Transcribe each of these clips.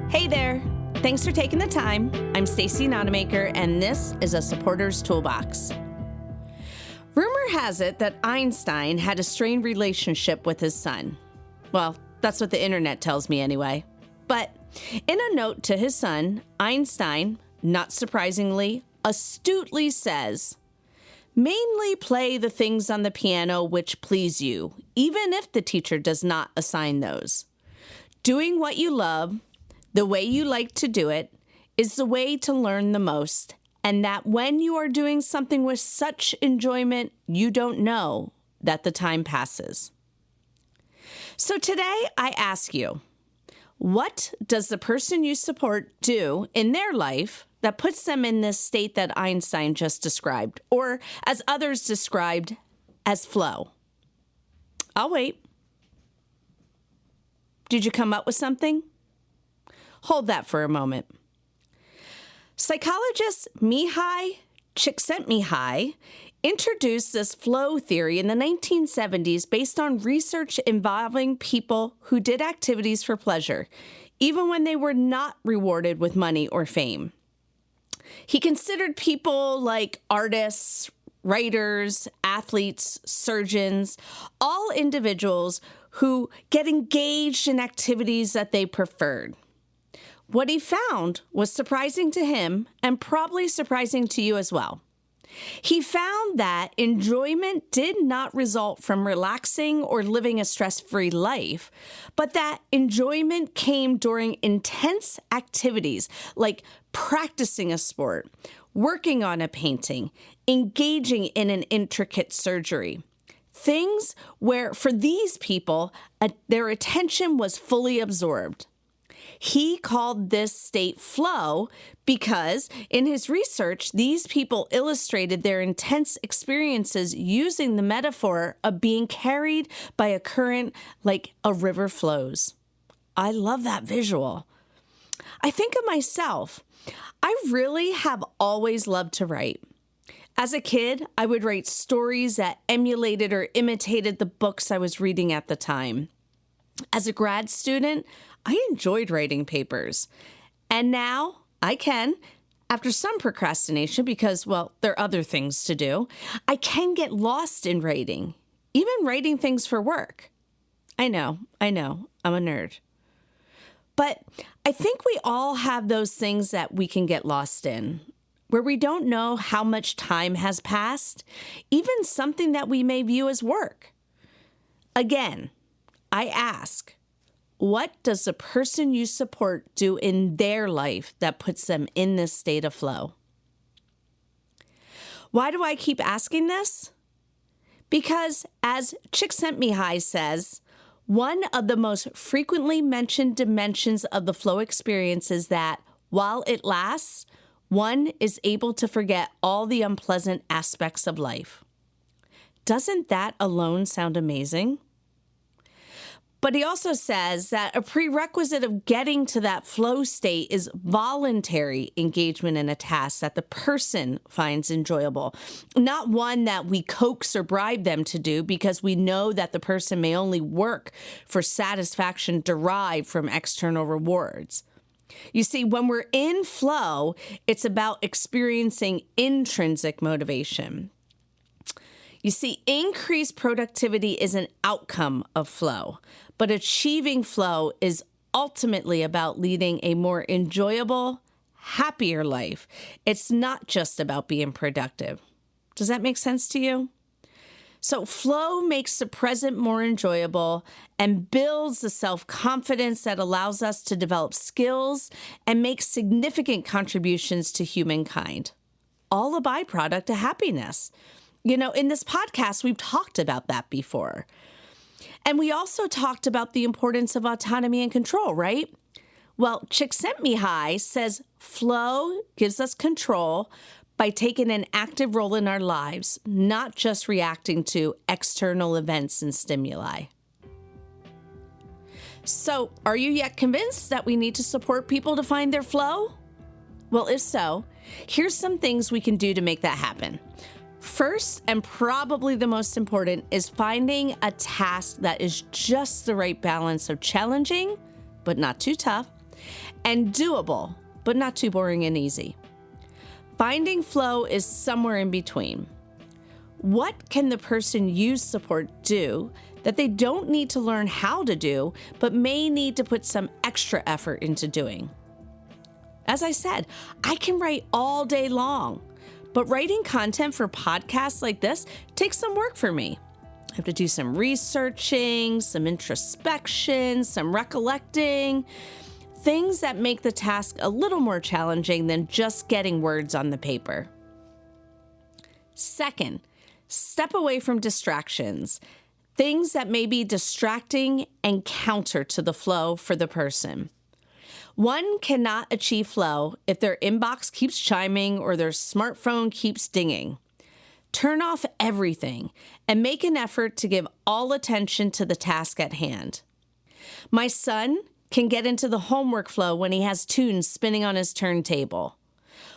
Hey there! Thanks for taking the time. I'm Stacy Nonamaker, and this is a Supporter's Toolbox. Rumor has it that Einstein had a strained relationship with his son. Well, that's what the internet tells me anyway. But in a note to his son, Einstein, not surprisingly, astutely says, "Mainly play the things on the piano which please you, even if the teacher does not assign those. Doing what you love, the way you like to do it, is the way to learn the most, and that when you are doing something with such enjoyment, you don't know that the time passes." So today I ask you, what does the person you support do in their life that puts them in this state that Einstein just described, or as others described, as flow? I'll wait. Did you come up with something? Hold that for a moment. Psychologist Mihai Csikszentmihalyi introduced this flow theory in the 1970s based on research involving people who did activities for pleasure, even when they were not rewarded with money or fame. He considered people like artists, writers, athletes, surgeons, all individuals who get engaged in activities that they preferred. What he found was surprising to him and probably surprising to you as well. He found that enjoyment did not result from relaxing or living a stress-free life, but that enjoyment came during intense activities like practicing a sport, working on a painting, engaging in an intricate surgery. Things where, for these people, their attention was fully absorbed. He called this state flow because, in his research, these people illustrated their intense experiences using the metaphor of being carried by a current like a river flows. I love that visual. I think of myself. I really have always loved to write. As a kid, I would write stories that emulated or imitated the books I was reading at the time. As a grad student, I enjoyed writing papers. And now I can, after some procrastination because, well, there are other things to do, I can get lost in writing, even writing things for work. I know, I'm a nerd. But I think we all have those things that we can get lost in, where we don't know how much time has passed, even something that we may view as work. Again, I ask, what does the person you support do in their life that puts them in this state of flow? Why do I keep asking this? Because, as Csikszentmihalyi says, one of the most frequently mentioned dimensions of the flow experience is that, while it lasts, one is able to forget all the unpleasant aspects of life. Doesn't that alone sound amazing? But he also says that a prerequisite of getting to that flow state is voluntary engagement in a task that the person finds enjoyable, not one that we coax or bribe them to do because we know that the person may only work for satisfaction derived from external rewards. You see, when we're in flow, it's about experiencing intrinsic motivation. You see, increased productivity is an outcome of flow, but achieving flow is ultimately about leading a more enjoyable, happier life. It's not just about being productive. Does that make sense to you? So flow makes the present more enjoyable and builds the self-confidence that allows us to develop skills and make significant contributions to humankind. All a byproduct of happiness. You know, in this podcast, we've talked about that before. And we also talked about the importance of autonomy and control, right? Well, Csikszentmihalyi says flow gives us control by taking an active role in our lives, not just reacting to external events and stimuli. So, are you yet convinced that we need to support people to find their flow? Well, if so, here's some things we can do to make that happen. First, and probably the most important, is finding a task that is just the right balance of challenging, but not too tough, and doable, but not too boring and easy. Finding flow is somewhere in between. What can the person you support do that they don't need to learn how to do, but may need to put some extra effort into doing? As I said, I can write all day long, but writing content for podcasts like this takes some work for me. I have to do some researching, some introspection, some recollecting, things that make the task a little more challenging than just getting words on the paper. Second, step away from distractions, things that may be distracting and counter to the flow for the person. One cannot achieve flow if their inbox keeps chiming or their smartphone keeps dinging. Turn off everything and make an effort to give all attention to the task at hand. My son can get into the homework flow when he has tunes spinning on his turntable.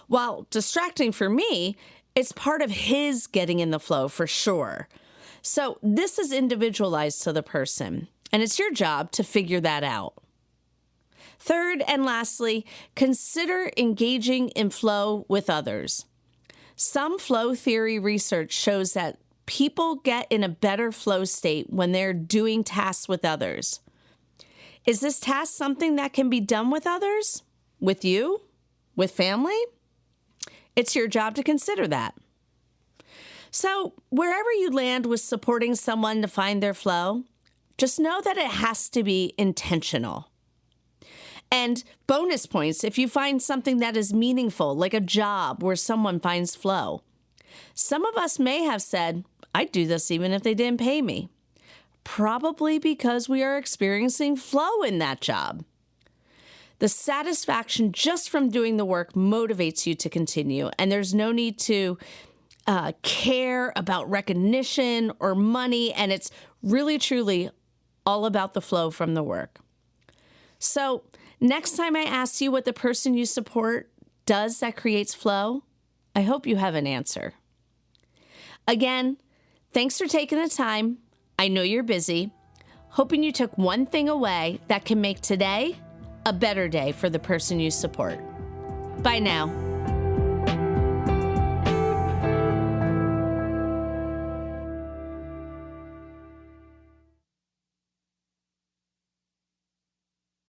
While distracting for me, it's part of his getting in the flow for sure. So this is individualized to the person, and it's your job to figure that out. Third and lastly, consider engaging in flow with others. Some flow theory research shows that people get in a better flow state when they're doing tasks with others. Is this task something that can be done with others? With you? With family? It's your job to consider that. So, wherever you land with supporting someone to find their flow, just know that it has to be intentional. And bonus points if you find something that is meaningful, like a job where someone finds flow. Some of us may have said, I'd do this even if they didn't pay me. Probably because we are experiencing flow in that job. The satisfaction just from doing the work motivates you to continue, and there's no need to care about recognition or money, and it's really, truly all about the flow from the work. So next time I ask you what the person you support does that creates flow, I hope you have an answer. Again, thanks for taking the time. I know you're busy. Hoping you took one thing away that can make today a better day for the person you support. Bye now.